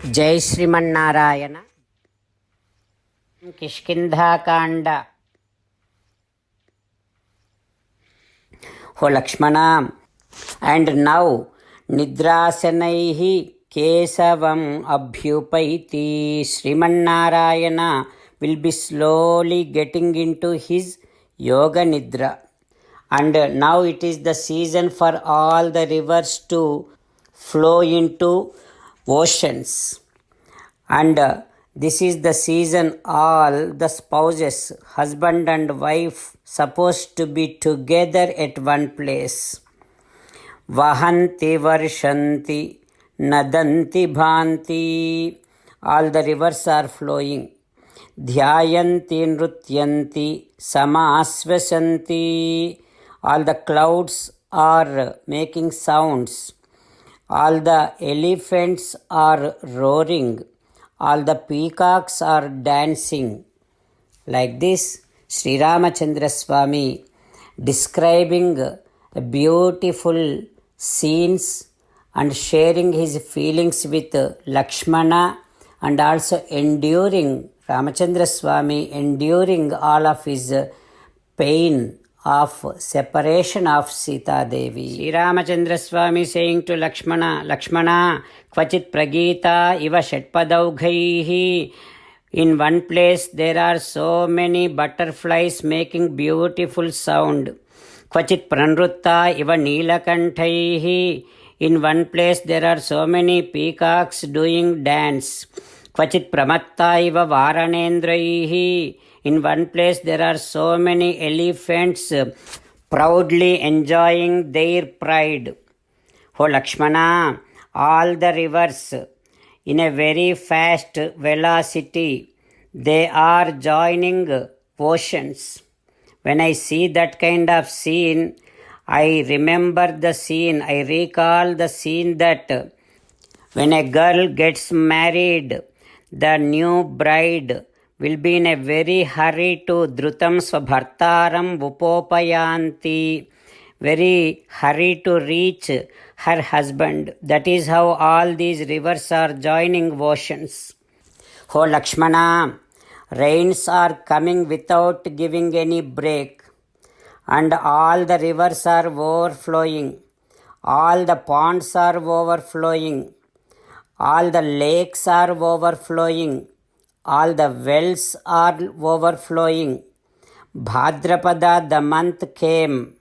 जय श्रीमन्नारायण. किष्किन्धाकाण्ड. हो Lakshmana, and now निद्रासनैः केशवम् अभ्युपैति Srimannarayana will be slowly getting into his yoga nidra. And now it is the season for all the rivers to flow into oceans. And this is the season all the spouses, husband and wife, supposed to be together at one place. Vahanti varshanti nadanti bhanti. All the rivers are flowing. Dhyayanti nrutyanti samasvasanti. All the clouds are making sounds. All the elephants are roaring. All the peacocks are dancing. Like this, Sri Ramachandra Swami describing beautiful scenes and sharing his feelings with Lakshmana, and also enduring, Ramachandra Swami enduring all of his pain of separation of Sita Devi. Sri Ramachandra Swami saying to Lakshmana, Lakshmana, kvachit pragita iva shatpadaugaihi. In one place there are so many butterflies making beautiful sound. Kvachit pranrutta iva neelakantaihi. In one place there are so many peacocks doing dance. Kvachit pramatta iva varanendraihi. In one place there are so many elephants proudly enjoying their pride. Oh Lakshmana, all the rivers in a very fast velocity, they are joining oceans. When I see that kind of scene, I remember the scene, I recall the scene that when a girl gets married, the new bride will be in a very hurry to dhrutam svabhartaram vupopayanti, very hurry to reach her husband. That is how all these rivers are joining oceans. Oh Lakshmana, rains are coming without giving any break, and all the rivers are overflowing, all the ponds are overflowing, all the lakes are overflowing, all the wells are overflowing. Bhadrapada, the month came.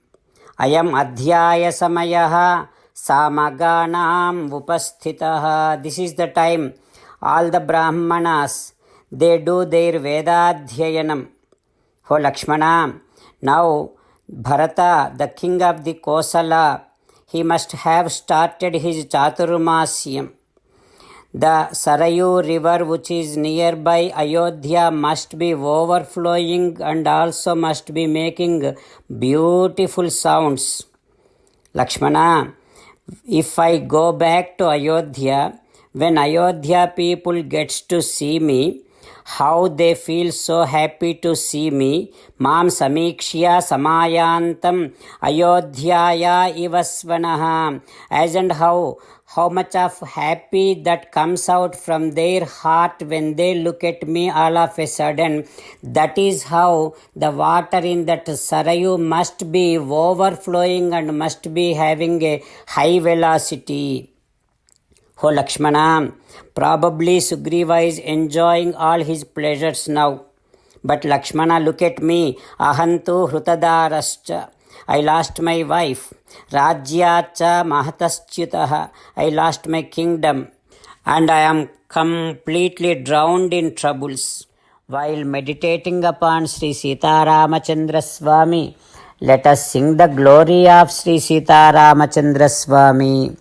Ayam adhyaya samayaha samaganam upasthitaha. This is the time all the brahmanas, they do their vedadhyayanam. Oh Lakshmana, now Bharata, the king of the Kosala, he must have started his Chaturmasyam. The Sarayu river, which is nearby Ayodhya, must be overflowing and also must be making beautiful sounds. Lakshmana, if I go back to Ayodhya, when Ayodhya people gets to see me, how they feel so happy to see me. Mam samikshya samayantam Ayodhyaya ivasvanaha. As and how much of happy that comes out from their heart when they look at me all of a sudden. That is how the water in that Sarayu must be overflowing and must be having a high velocity. Oh Lakshmana, probably Sugriva is enjoying all his pleasures now. But Lakshmana, look at me. Ahantu hrutadarascha. I lost my wife. Rajyacha mahataschutaha. I lost my kingdom. And I am completely drowned in troubles. While meditating upon Sri Sita Ramachandra Swami, let us sing the glory of Sri Sita Ramachandra Swami.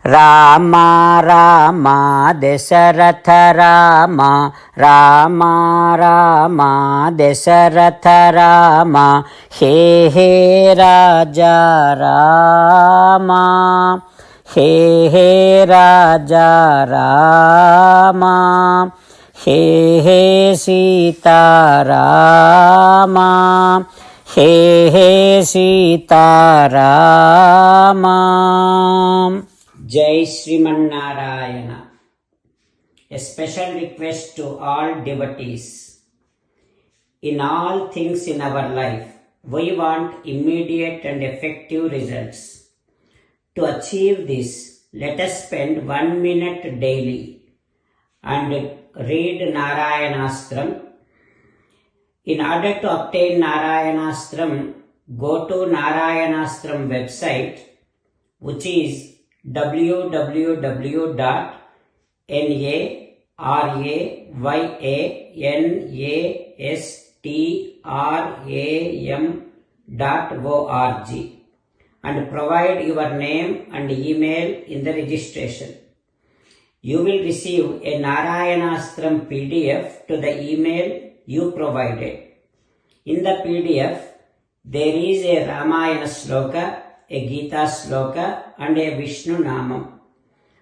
Rama Rama Dasaratha Rama Rama Rama Dasaratha Rama He He Raja Rama He He Raja Rama He He Sita Rama He He Sita Rama. Jai Srimannarayana. A special request to all devotees. In all things in our life, we want immediate and effective results. To achieve this, let us spend 1 minute daily and read Narayanastram. In order to obtain Narayanastram, go to Narayanastram website, which is www.narayanastram.org, and provide your name and email in the registration. You will receive a Narayanastram PDF to the email you provided. In the PDF, there is a Ramayana sloka, a Gita sloka, and a Vishnu Namam.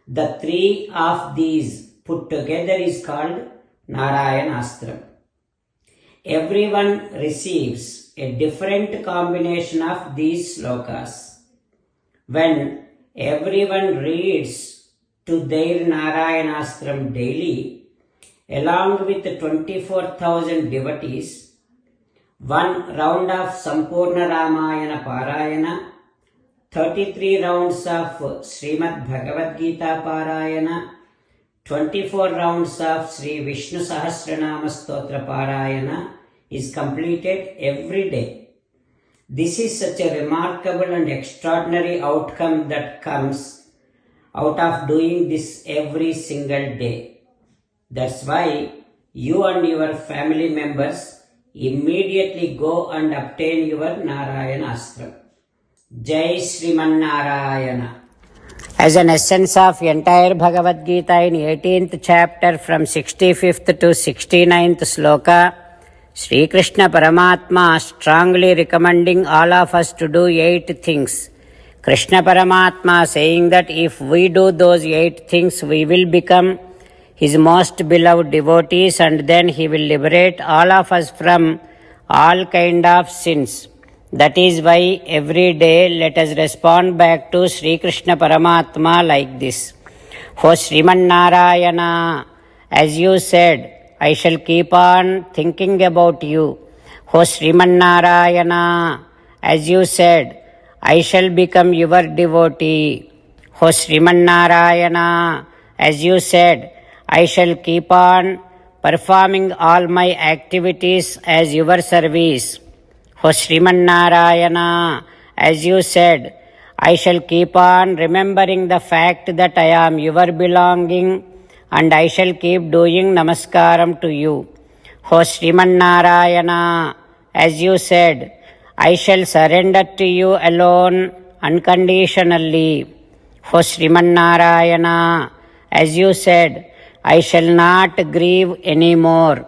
The three of these put together is called Narayanastram. Everyone receives a different combination of these slokas. When everyone reads to their Narayanastram daily, along with 24,000 devotees, one round of Sampurna Ramayana Parayana, 33 rounds of Srimad Bhagavad Gita Parayana, 24 rounds of Sri Vishnu Sahasranama Stotra Parayana is completed every day. This is such a remarkable and extraordinary outcome that comes out of doing this every single day. That's why you and your family members immediately go and obtain your Narayanastram. Jai Sriman Narayana. As an essence of entire Bhagavad Gita in 18th chapter from 65th to 69th sloka, Sri Krishna Paramatma strongly recommending all of us to do 8 things. Krishna Paramatma saying that if we do those 8 things, we will become His most beloved devotees, and then He will liberate all of us from all kind of sins. That is why every day let us respond back to Sri Krishna Paramatma like this. O Sriman Narayana, as you said, I shall keep on thinking about you. O Sriman Narayana, as you said, I shall become your devotee. O Sriman Narayana, as you said, I shall keep on performing all my activities as your service. O Sriman Narayana, as you said, I shall keep on remembering the fact that I am your belonging, and I shall keep doing namaskaram to you. O Sriman Narayana, as you said, I shall surrender to you alone unconditionally. O Sriman Narayana, as you said, I shall not grieve anymore.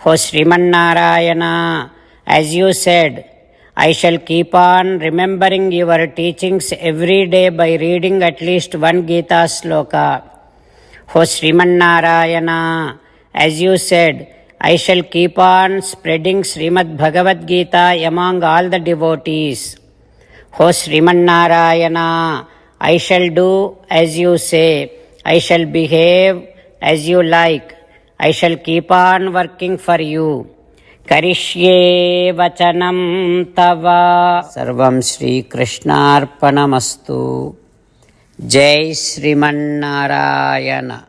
O Sriman Narayana, as you said, I shall keep on remembering your teachings every day by reading at least one Gita sloka. O Sriman Narayana, as you said, I shall keep on spreading Srimad Bhagavad Gita among all the devotees. O Sriman Narayana, I shall do as you say. I shall behave as you like. I shall keep on working for you. Karishye vachanam tava. Sarvam Shri Krishnarpanamastu. Jai Sriman Narayana.